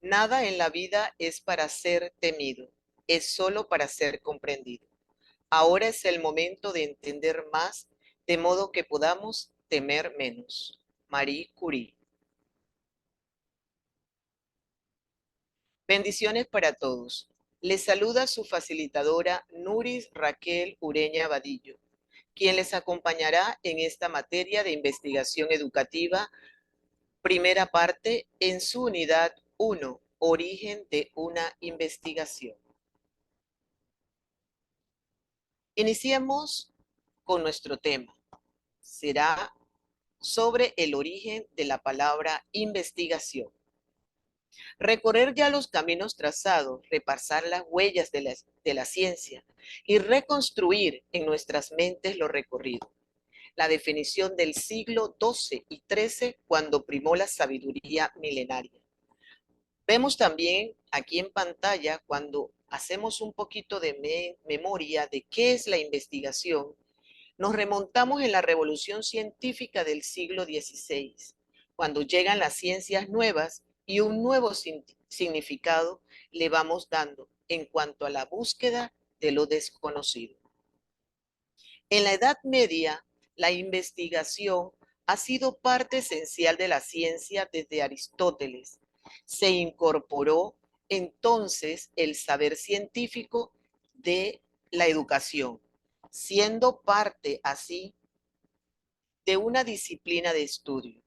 Nada en la vida es para ser temido, es solo para ser comprendido. Ahora es el momento de entender más, de modo que podamos temer menos. Marie Curie. Bendiciones para todos. Les saluda su facilitadora Nuris Raquel Ureña Vadillo, quien les acompañará en esta materia de investigación educativa, primera parte, en su unidad 1, Origen de una investigación. Iniciemos con nuestro tema. Será sobre el origen de la palabra investigación. Recorrer ya los caminos trazados, repasar las huellas de la ciencia y reconstruir en nuestras mentes lo recorrido. La definición del siglo XII y XIII cuando primó la sabiduría milenaria. Vemos también aquí en pantalla cuando hacemos un poquito de memoria de qué es la investigación. Nos remontamos en la revolución científica del siglo XVI, cuando llegan las ciencias nuevas y un nuevo significado le vamos dando en cuanto a la búsqueda de lo desconocido. En la Edad Media, la investigación ha sido parte esencial de la ciencia desde Aristóteles. Se incorporó entonces el saber científico de la educación, siendo parte así de una disciplina de estudio.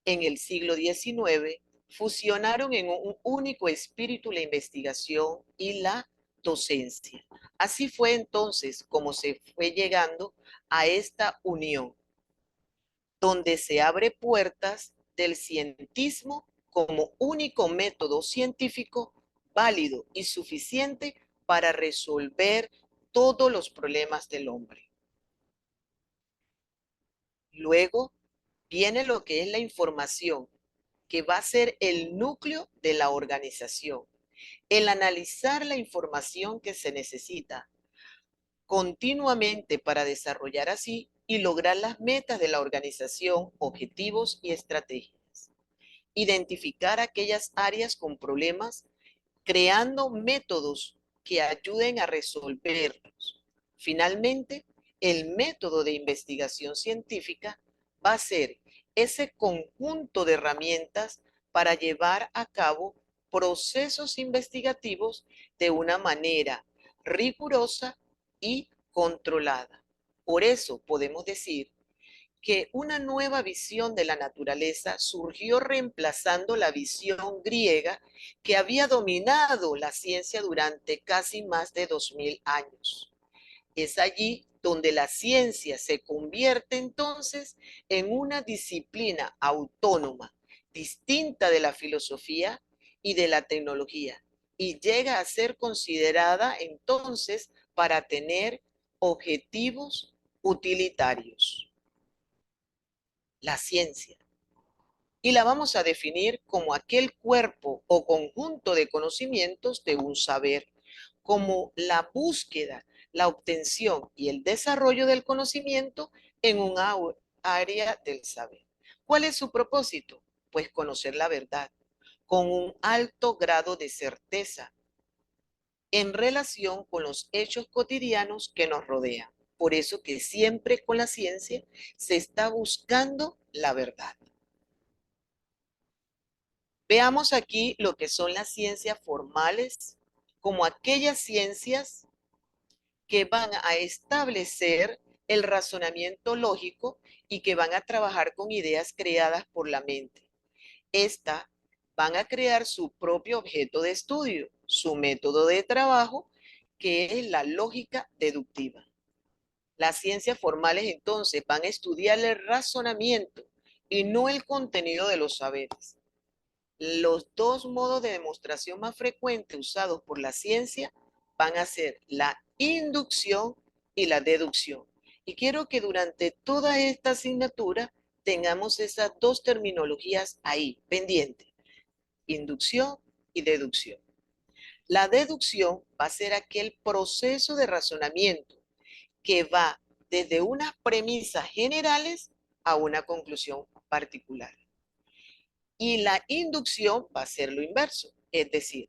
En el siglo XIX fusionaron en un único espíritu la investigación y la docencia. Así fue entonces como se fue llegando a esta unión, donde se abre puertas del cientismo como único método científico válido y suficiente para resolver todos los problemas del hombre. Luego viene lo que es la información, que va a ser el núcleo de la organización. El analizar la información que se necesita continuamente para desarrollar así y lograr las metas de la organización, objetivos y estrategias. Identificar aquellas áreas con problemas, creando métodos que ayuden a resolverlos. Finalmente, el método de investigación científica va a ser ese conjunto de herramientas para llevar a cabo procesos investigativos de una manera rigurosa y controlada. Por eso podemos decir que una nueva visión de la naturaleza surgió reemplazando la visión griega que había dominado la ciencia durante casi más de 2000 años. Es allí donde la ciencia se convierte entonces en una disciplina autónoma, distinta de la filosofía y de la tecnología, y llega a ser considerada entonces para tener objetivos utilitarios. La ciencia. Y la vamos a definir como aquel cuerpo o conjunto de conocimientos de un saber, como la búsqueda, la obtención y el desarrollo del conocimiento en un área del saber. ¿Cuál es su propósito? Pues conocer la verdad con un alto grado de certeza en relación con los hechos cotidianos que nos rodean. Por eso que siempre con la ciencia se está buscando la verdad. Veamos aquí lo que son las ciencias formales, como aquellas ciencias que van a establecer el razonamiento lógico y que van a trabajar con ideas creadas por la mente. Estas van a crear su propio objeto de estudio, su método de trabajo, que es la lógica deductiva. Las ciencias formales entonces van a estudiar el razonamiento y no el contenido de los saberes. Los dos modos de demostración más frecuentes usados por la ciencia van a ser la inducción y la deducción. Y quiero que durante toda esta asignatura tengamos esas dos terminologías ahí, pendientes, inducción y deducción. La deducción va a ser aquel proceso de razonamiento que va desde unas premisas generales a una conclusión particular. Y la inducción va a ser lo inverso, es decir,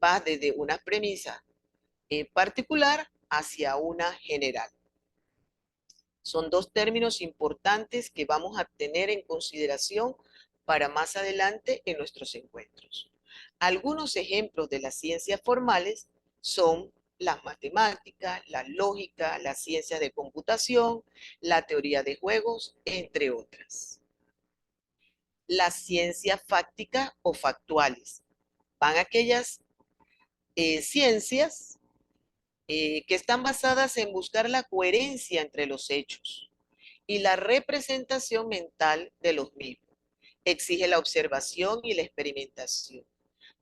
va desde una premisa particular hacia una general. Son dos términos importantes que vamos a tener en consideración para más adelante en nuestros encuentros. Algunos ejemplos de las ciencias formales son las matemáticas, la lógica, las ciencias de computación, la teoría de juegos, entre otras. Las ciencias fácticas o factuales van aquellas ciencias que están basadas en buscar la coherencia entre los hechos y la representación mental de los mismos. Exige la observación y la experimentación.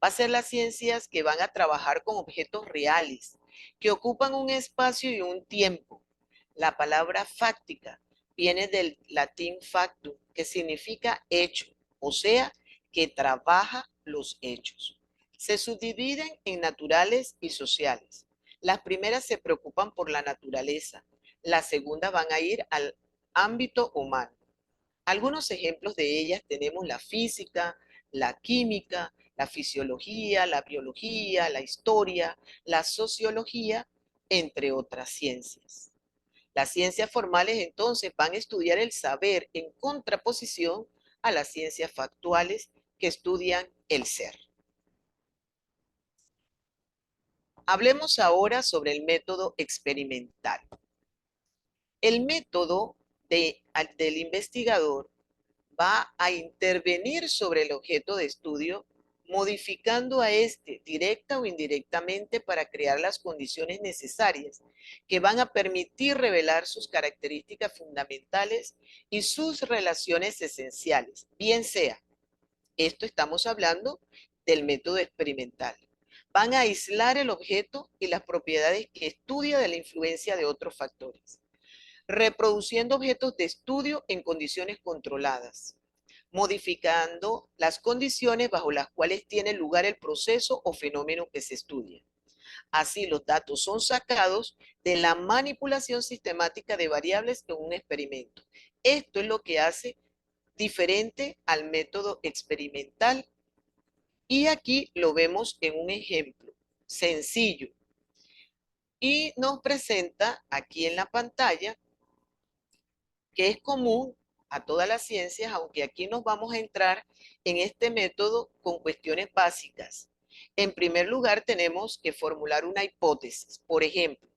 Va a ser las ciencias que van a trabajar con objetos reales, que ocupan un espacio y un tiempo. La palabra fáctica viene del latín factum, que significa hecho, o sea, que trabaja los hechos. Se subdividen en naturales y sociales. Las primeras se preocupan por la naturaleza, las segundas van a ir al ámbito humano. Algunos ejemplos de ellas tenemos la física, la química, la fisiología, la biología, la historia, la sociología, entre otras ciencias. Las ciencias formales entonces van a estudiar el saber en contraposición a las ciencias factuales que estudian el ser. Hablemos ahora sobre el método experimental. El método del investigador va a intervenir sobre el objeto de estudio, modificando a este directa o indirectamente para crear las condiciones necesarias que van a permitir revelar sus características fundamentales y sus relaciones esenciales, bien sea, esto estamos hablando del método experimental. Van a aislar el objeto y las propiedades que estudia de la influencia de otros factores, reproduciendo objetos de estudio en condiciones controladas, modificando las condiciones bajo las cuales tiene lugar el proceso o fenómeno que se estudia. Así, los datos son sacados de la manipulación sistemática de variables en un experimento. Esto es lo que hace diferente al método experimental y aquí lo vemos en un ejemplo sencillo y nos presenta aquí en la pantalla que es común a todas las ciencias, aunque aquí nos vamos a entrar en este método con cuestiones básicas. En primer lugar, tenemos que formular una hipótesis. Por ejemplo,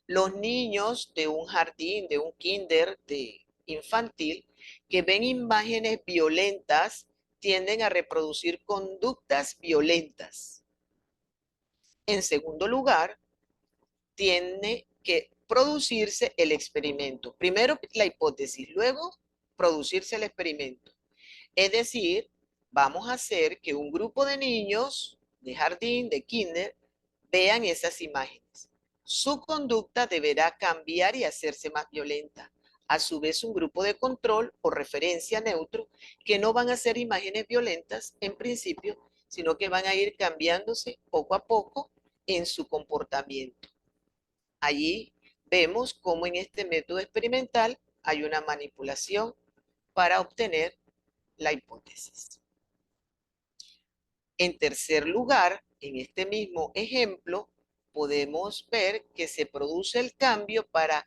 los niños de un jardín, de un kinder, de infantil, que ven imágenes violentas, tienden a reproducir conductas violentas. En segundo lugar, tiene que producirse el experimento. Primero la hipótesis, luego producirse el experimento. Es decir, vamos a hacer que un grupo de niños de jardín, de kinder, vean esas imágenes. Su conducta deberá cambiar y hacerse más violenta. A su vez, un grupo de control o referencia neutro que no van a ser imágenes violentas en principio, sino que van a ir cambiándose poco a poco en su comportamiento. Allí vemos cómo en este método experimental hay una manipulación para obtener la hipótesis. En tercer lugar, en este mismo ejemplo, podemos ver que se produce el cambio para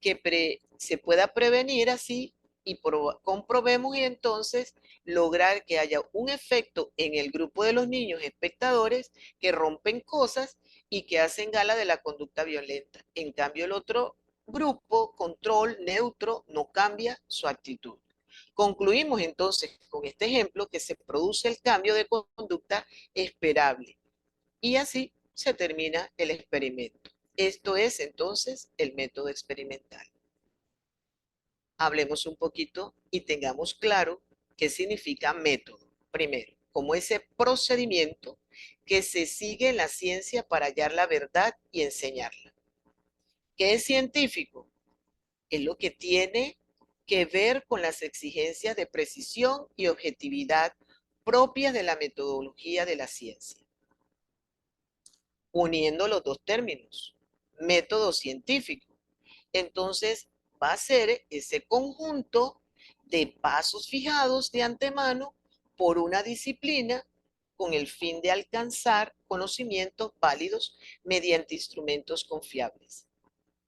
que se pueda prevenir así y comprobemos y entonces lograr que haya un efecto en el grupo de los niños espectadores que rompen cosas y que hacen gala de la conducta violenta. En cambio, el otro grupo, control, neutro, no cambia su actitud. Concluimos entonces con este ejemplo que se produce el cambio de conducta esperable y así se termina el experimento. Esto es entonces el método experimental. Hablemos un poquito y tengamos claro qué significa método. Primero, como ese procedimiento que se sigue en la ciencia para hallar la verdad y enseñarla. ¿Qué es científico? Es lo que tiene que ver con las exigencias de precisión y objetividad propias de la metodología de la ciencia. Uniendo los dos términos, método científico. Entonces, va a ser ese conjunto de pasos fijados de antemano por una disciplina con el fin de alcanzar conocimientos válidos mediante instrumentos confiables.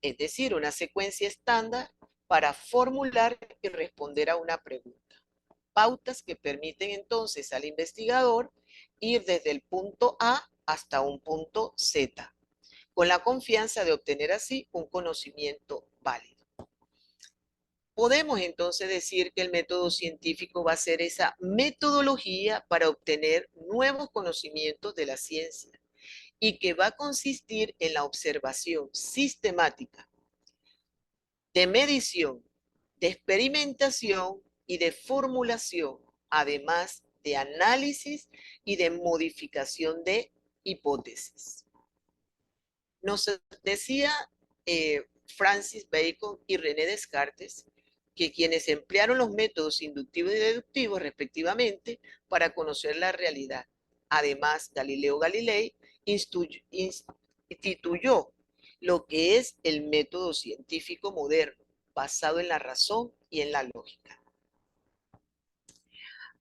Es decir, una secuencia estándar para formular y responder a una pregunta. Pautas que permiten entonces al investigador ir desde el punto A hasta un punto Z, con la confianza de obtener así un conocimiento válido. Podemos entonces decir que el método científico va a ser esa metodología para obtener nuevos conocimientos de la ciencia y que va a consistir en la observación sistemática de medición, de experimentación y de formulación, además de análisis y de modificación de hipótesis. Nos decía Francis Bacon y René Descartes que quienes emplearon los métodos inductivos y deductivos respectivamente para conocer la realidad. Además, Galileo Galilei instituyó lo que es el método científico moderno, basado en la razón y en la lógica.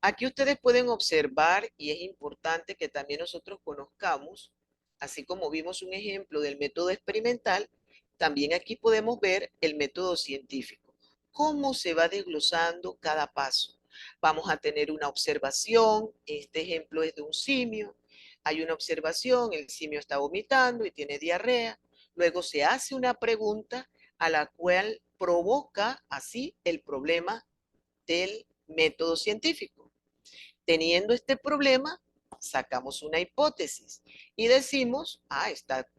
Aquí ustedes pueden observar, y es importante que también nosotros conozcamos, así como vimos un ejemplo del método experimental, también aquí podemos ver el método científico. Cómo se va desglosando cada paso. Vamos a tener una observación, este ejemplo es de un simio, hay una observación, el simio está vomitando y tiene diarrea, luego se hace una pregunta a la cual provoca así el problema del método científico. Teniendo este problema, sacamos una hipótesis y decimos,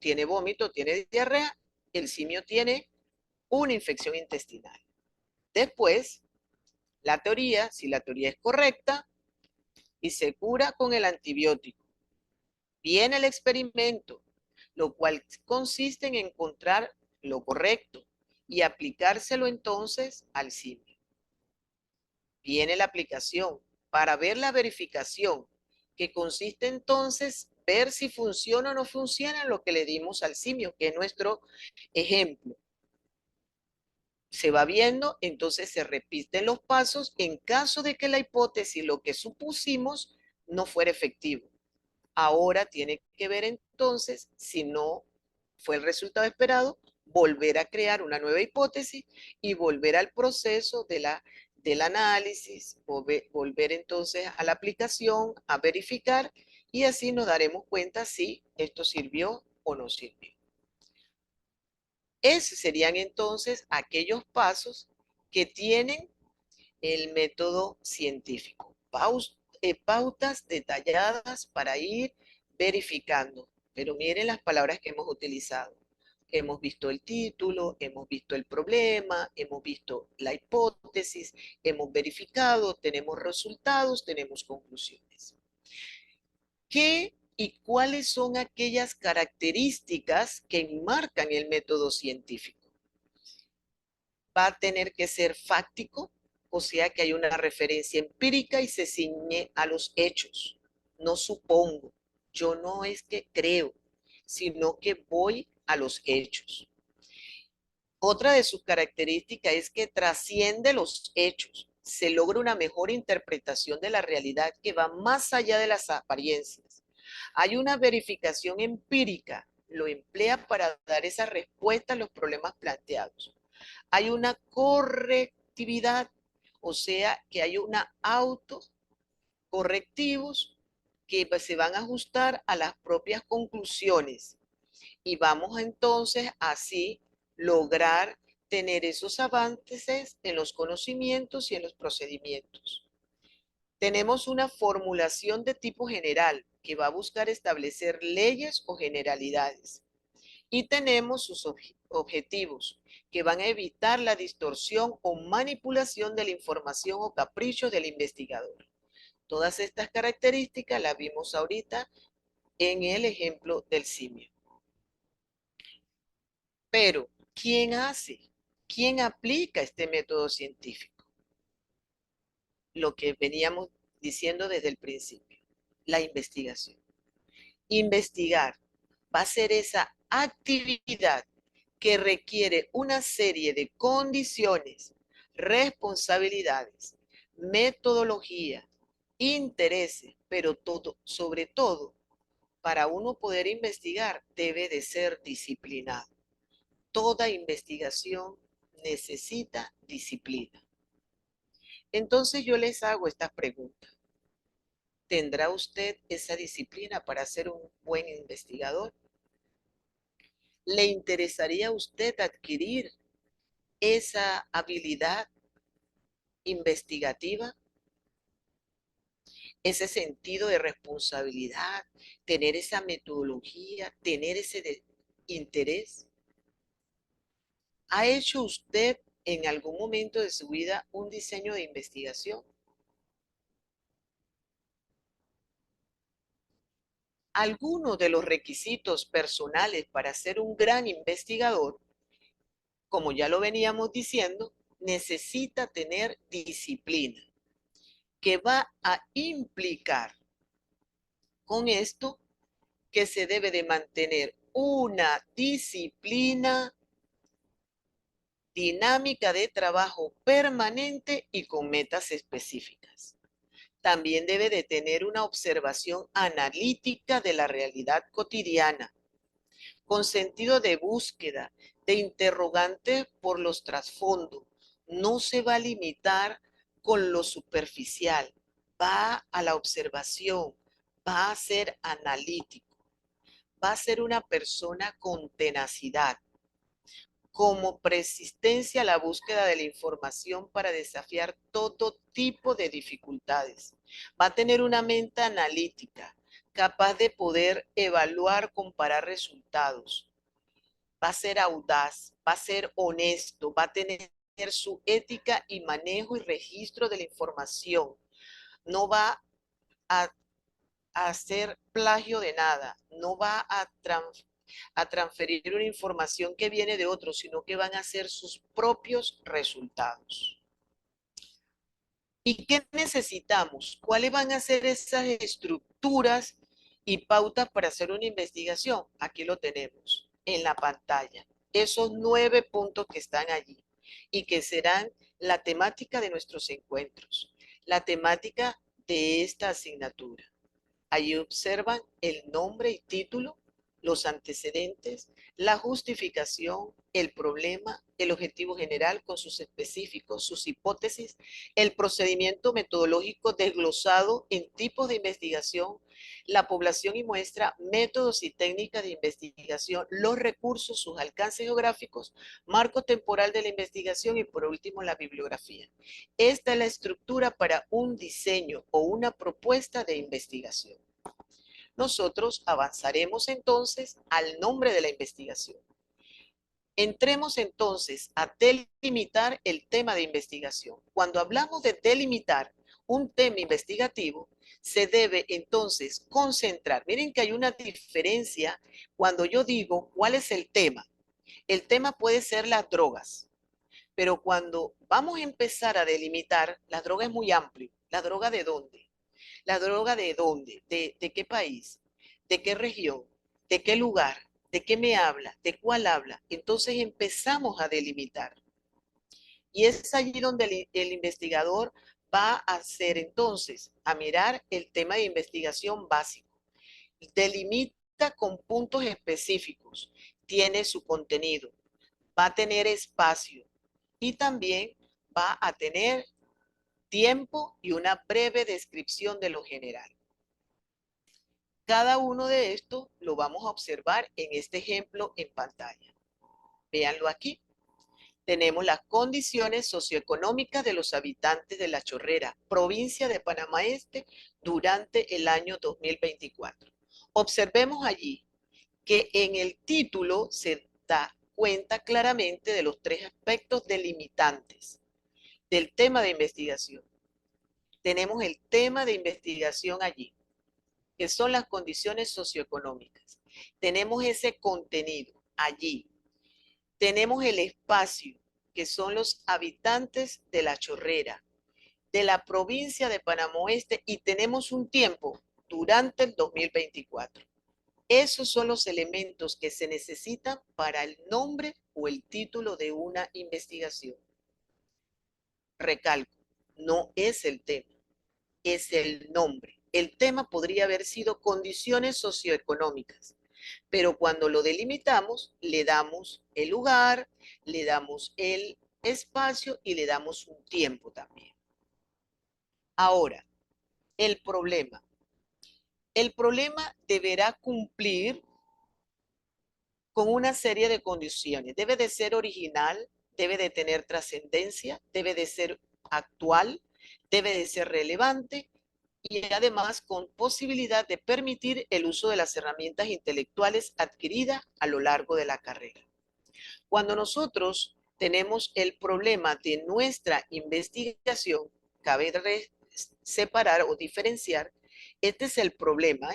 tiene vómito, tiene diarrea, el simio tiene una infección intestinal. Después, la teoría, si la teoría es correcta, y se cura con el antibiótico. Viene el experimento, lo cual consiste en encontrar lo correcto y aplicárselo entonces al simio. Viene la aplicación para ver la verificación, que consiste entonces ver si funciona o no funciona lo que le dimos al simio, que es nuestro ejemplo. Se va viendo, entonces se repiten los pasos en caso de que la hipótesis, lo que supusimos, no fuera efectivo. Ahora tiene que ver entonces si no fue el resultado esperado, volver a crear una nueva hipótesis y volver al proceso del análisis, volver entonces a la aplicación, a verificar y así nos daremos cuenta si esto sirvió o no sirvió. Esos serían entonces aquellos pasos que tienen el método científico. Pautas detalladas para ir verificando. Pero miren las palabras que hemos utilizado. Hemos visto el título, hemos visto el problema, hemos visto la hipótesis, hemos verificado, tenemos resultados, tenemos conclusiones. ¿Qué y cuáles son aquellas características que enmarcan el método científico? Va a tener que ser fáctico, o sea que hay una referencia empírica y se ciñe a los hechos. No supongo, yo no es que creo, sino que voy a los hechos. Otra de sus características es que trasciende los hechos, se logra una mejor interpretación de la realidad que va más allá de las apariencias. Hay una verificación empírica, lo emplea para dar esa respuesta a los problemas planteados. Hay una correctividad, o sea que hay una autocorrectivos que se van a ajustar a las propias conclusiones y vamos entonces así lograr tener esos avances en los conocimientos y en los procedimientos. Tenemos una formulación de tipo general que va a buscar establecer leyes o generalidades. Y tenemos sus objetivos, que van a evitar la distorsión o manipulación de la información o caprichos del investigador. Todas estas características las vimos ahorita en el ejemplo del simio. Pero, ¿quién hace? ¿Quién aplica este método científico? Lo que veníamos diciendo desde el principio, la investigación. Investigar va a ser esa actividad que requiere una serie de condiciones, responsabilidades, metodología, intereses, pero sobre todo, para uno poder investigar, debe de ser disciplinado. Toda investigación necesita disciplina. Entonces yo les hago estas preguntas. ¿Tendrá usted esa disciplina para ser un buen investigador? ¿Le interesaría a usted adquirir esa habilidad investigativa, ese sentido de responsabilidad, tener esa metodología, tener ese interés? ¿Ha hecho usted en algún momento de su vida un diseño de investigación? Algunos de los requisitos personales para ser un gran investigador, como ya lo veníamos diciendo, necesita tener disciplina, que va a implicar con esto que se debe de mantener una disciplina dinámica de trabajo permanente y con metas específicas. También debe de tener una observación analítica de la realidad cotidiana, con sentido de búsqueda, de interrogantes por los trasfondos. No se va a limitar con lo superficial, va a la observación, va a ser analítico, va a ser una persona con tenacidad, como persistencia a la búsqueda de la información para desafiar todo tipo de dificultades. Va a tener una mente analítica, capaz de poder evaluar, comparar resultados. Va a ser audaz, va a ser honesto, va a tener su ética y manejo y registro de la información. No va a hacer plagio de nada, no va a transferir una información que viene de otros, sino que van a ser sus propios resultados. ¿Y qué necesitamos? ¿Cuáles van a ser esas estructuras y pautas para hacer una investigación? Aquí lo tenemos en la pantalla. Esos 9 puntos que están allí y que serán la temática de nuestros encuentros, la temática de esta asignatura. Allí observan el nombre y título, los antecedentes, la justificación, el problema, el objetivo general con sus específicos, sus hipótesis, el procedimiento metodológico desglosado en tipos de investigación, la población y muestra, métodos y técnicas de investigación, los recursos, sus alcances geográficos, marco temporal de la investigación y por último la bibliografía. Esta es la estructura para un diseño o una propuesta de investigación. Nosotros avanzaremos entonces al nombre de la investigación. Entremos entonces a delimitar el tema de investigación. Cuando hablamos de delimitar un tema investigativo, se debe entonces concentrar. Miren que hay una diferencia cuando yo digo cuál es el tema. El tema puede ser las drogas, pero cuando vamos a empezar a delimitar, la droga es muy amplio. ¿La droga de dónde? ¿La droga de dónde? ¿De qué país? ¿De qué región? ¿De qué lugar? ¿De qué me habla? ¿De cuál habla? Entonces empezamos a delimitar. Y es allí donde el investigador va a hacer entonces, a mirar el tema de investigación básico. Delimita con puntos específicos, tiene su contenido, va a tener espacio y también va a tener tiempo y una breve descripción de lo general. Cada uno de estos lo vamos a observar en este ejemplo en pantalla. Véanlo aquí. Tenemos las condiciones socioeconómicas de los habitantes de La Chorrera, provincia de Panamá Este, durante el año 2024. Observemos allí que en el título se da cuenta claramente de los 3 aspectos delimitantes del tema de investigación. Tenemos el tema de investigación allí, que son las condiciones socioeconómicas. Tenemos ese contenido allí. Tenemos el espacio, que son los habitantes de La Chorrera, de la provincia de Panamá Oeste, y tenemos un tiempo durante el 2024. Esos son los elementos que se necesitan para el nombre o el título de una investigación. Recalco, no es el tema. es el nombre. El tema podría haber sido condiciones socioeconómicas, pero cuando lo delimitamos, le damos el lugar, le damos el espacio y le damos un tiempo también. Ahora, el problema. El problema deberá cumplir con una serie de condiciones. Debe de ser original, debe de tener trascendencia, debe de ser actual, debe de ser relevante y además con posibilidad de permitir el uso de las herramientas intelectuales adquiridas a lo largo de la carrera. Cuando nosotros tenemos el problema de nuestra investigación, cabe separar o diferenciar, este es el problema,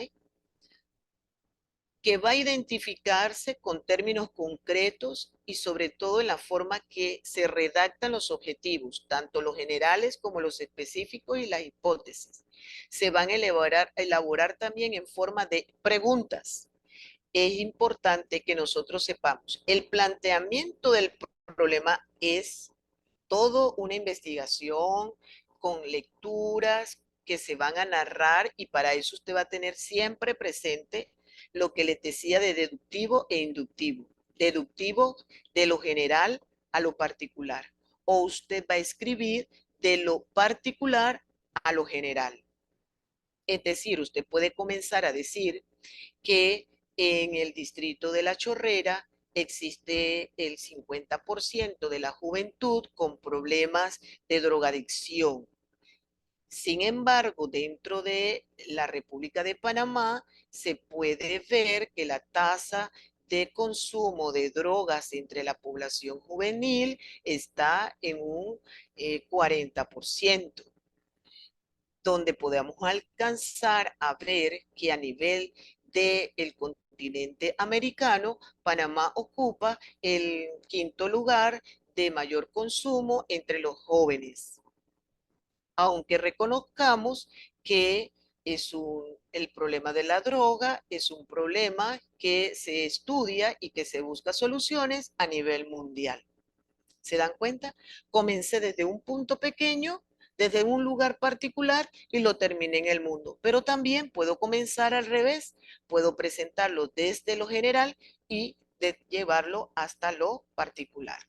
que va a identificarse con términos concretos y sobre todo en la forma que se redactan los objetivos, tanto los generales como los específicos y las hipótesis. Se van a elaborar también en forma de preguntas. Es importante que nosotros sepamos, el planteamiento del problema es todo una investigación con lecturas que se van a narrar y para eso usted va a tener siempre presente lo que les decía de deductivo e inductivo. Deductivo de lo general a lo particular. O usted va a escribir de lo particular a lo general. Es decir, usted puede comenzar a decir que en el distrito de La Chorrera existe el 50% de la juventud con problemas de drogadicción. Sin embargo, dentro de la República de Panamá se puede ver que la tasa de consumo de drogas entre la población juvenil está en un 40%, donde podamos alcanzar a ver que a nivel del continente americano, Panamá ocupa el quinto lugar de mayor consumo entre los jóvenes, aunque reconozcamos que el problema de la droga es un problema que se estudia y que se busca soluciones a nivel mundial. ¿Se dan cuenta? Comencé desde un punto pequeño, desde un lugar particular y lo terminé en el mundo. Pero también puedo comenzar al revés, puedo presentarlo desde lo general y llevarlo hasta lo particular.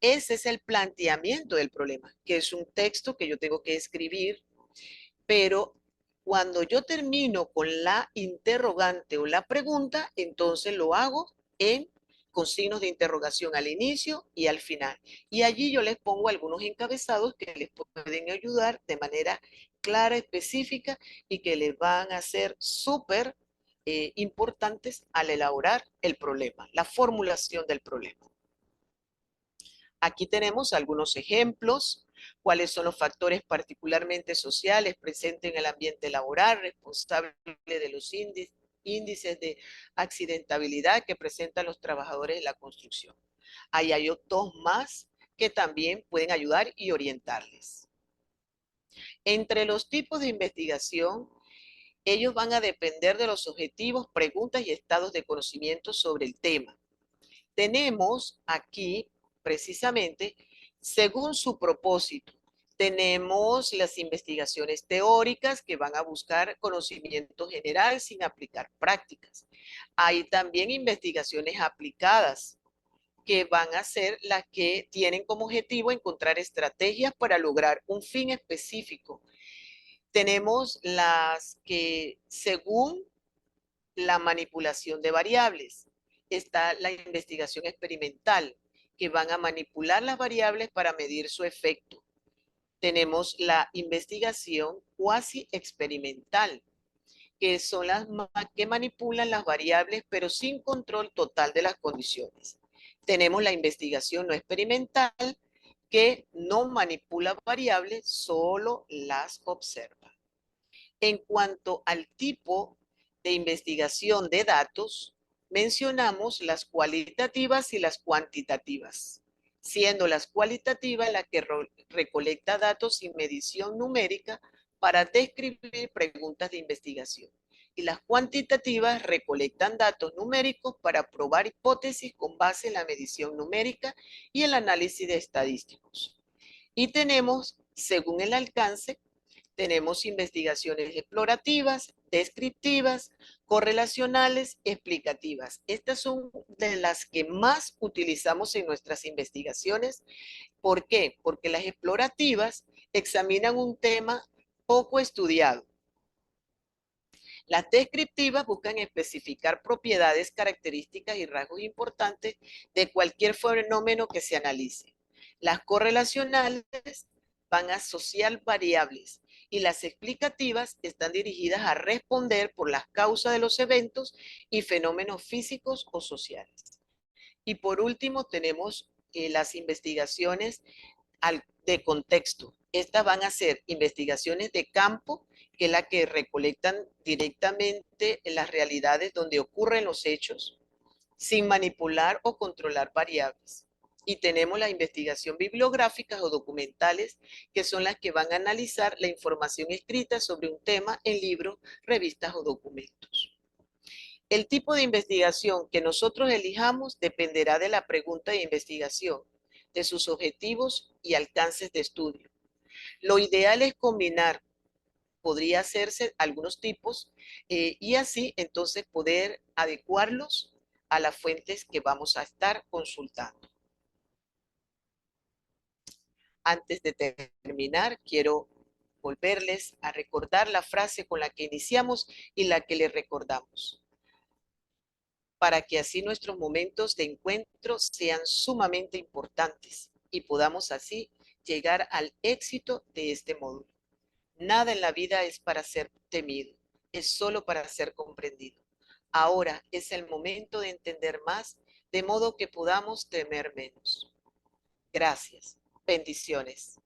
Ese es el planteamiento del problema, que es un texto que yo tengo que escribir, pero cuando yo termino con la interrogante o la pregunta, entonces lo hago con signos de interrogación al inicio y al final. Y allí yo les pongo algunos encabezados que les pueden ayudar de manera clara, específica y que les van a ser súper importantes al elaborar el problema, la formulación del problema. Aquí tenemos algunos ejemplos, cuáles son los factores particularmente sociales presentes en el ambiente laboral, responsables de los índices de accidentabilidad que presentan los trabajadores de la construcción. Ahí hay dos más que también pueden ayudar y orientarles. Entre los tipos de investigación, ellos van a depender de los objetivos, preguntas y estados de conocimiento sobre el tema. Tenemos aquí precisamente, según su propósito, tenemos las investigaciones teóricas que van a buscar conocimiento general sin aplicar prácticas. Hay también investigaciones aplicadas que van a ser las que tienen como objetivo encontrar estrategias para lograr un fin específico. Tenemos las que, según la manipulación de variables, está la investigación experimental, que van a manipular las variables para medir su efecto. Tenemos la investigación cuasi experimental, que son las que manipulan las variables, pero sin control total de las condiciones. Tenemos la investigación no experimental, que no manipula variables, solo las observa. En cuanto al tipo de investigación de datos, mencionamos las cualitativas y las cuantitativas, siendo las cualitativas la que recolecta datos sin medición numérica para describir preguntas de investigación. Y las cuantitativas recolectan datos numéricos para probar hipótesis con base en la medición numérica y el análisis de estadísticos. Y tenemos, según el alcance, Tenemos investigaciones explorativas, descriptivas, correlacionales, explicativas. Estas son de las que más utilizamos en nuestras investigaciones. ¿Por qué? Porque las explorativas examinan un tema poco estudiado. Las descriptivas buscan especificar propiedades, características y rasgos importantes de cualquier fenómeno que se analice. Las correlacionales van a asociar variables y las explicativas están dirigidas a responder por las causas de los eventos y fenómenos físicos o sociales. Y por último tenemos las investigaciones de contexto. Estas van a ser investigaciones de campo, que es la que recolectan directamente las realidades donde ocurren los hechos, sin manipular o controlar variables. Y tenemos la investigación bibliográficas o documentales, que son las que van a analizar la información escrita sobre un tema en libros, revistas o documentos. El tipo de investigación que nosotros elijamos dependerá de la pregunta de investigación, de sus objetivos y alcances de estudio. Lo ideal es combinar, podría hacerse algunos tipos y así entonces poder adecuarlos a las fuentes que vamos a estar consultando. Antes de terminar, quiero volverles a recordar la frase con la que iniciamos y la que les recordamos, para que así nuestros momentos de encuentro sean sumamente importantes y podamos así llegar al éxito de este módulo. Nada en la vida es para ser temido, es solo para ser comprendido. Ahora es el momento de entender más, de modo que podamos temer menos. Gracias. Bendiciones.